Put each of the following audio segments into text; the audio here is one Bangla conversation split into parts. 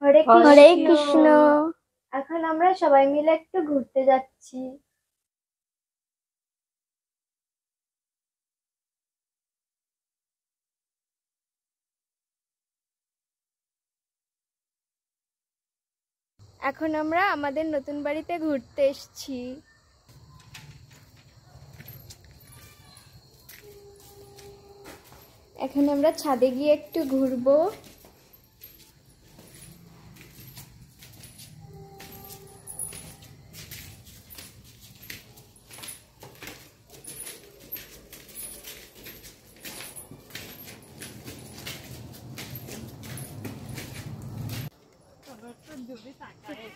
হরে হরে কৃষ্ণ। কৃষ্ণ। এখন আমরা সবাই মিলে একটু ঘুরতে যাচ্ছি। এখন আমরা আমাদের নতুন বাড়িতে ঘুরতে এসেছি। এখন আমরা ছাদে গিয়ে একটু ঘুরবো।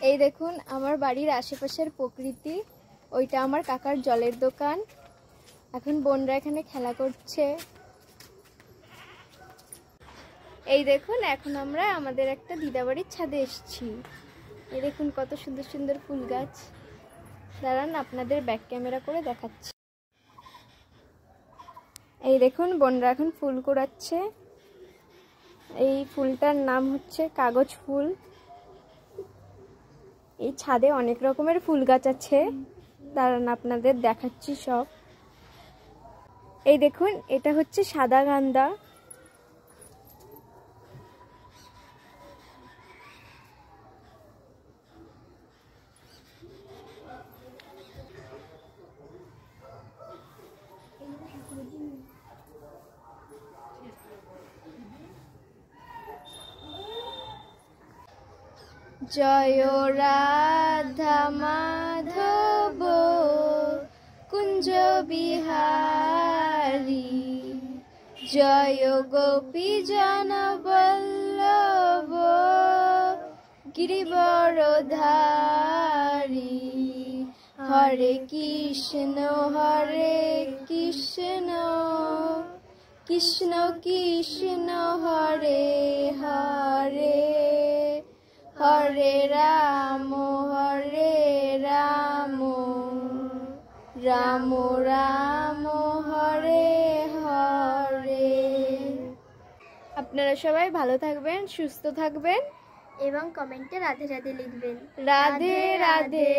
এই দেখুন আমার বাড়ির আশেপাশের প্রকৃতি, ওইটা আমার কাকার জলের দোকান। এখন বোনরা এখানে খেলা করছে। এই দেখুন এখন আমরা আমাদের একটা দিদাবাড়ির ছাদে এসেছি। এই দেখুন কত সুন্দর সুন্দর ফুল গাছ। দাঁড়ান আপনাদের ব্যাক ক্যামেরা করে দেখাচ্ছি। এই দেখুন বোনরা এখন ফুল কুড়াচ্ছে। এই ফুলটার নাম হচ্ছে কাগজ ফুল। এই ছাদে অনেক রকমের ফুল গাছ আছে, দাঁড়ান আপনাদের দেখাচ্ছি সব। এই দেখুন এটা হচ্ছে সাদা গাঁদা। জয় রাধা মাধব কুঞ্জ বিহারী, জয় গোপী জন বল্লভ গিরিবরধারী। হরে কৃষ্ণ কৃষ্ণ কৃষ্ণ হরে হরে, হরে রাম রাম রাম হরে হরে। আপনারা সবাই ভালো থাকবেন, সুস্থ থাকবেন এবং কমেন্টে রাধে রাধে লিখবেন। রাধে রাধে।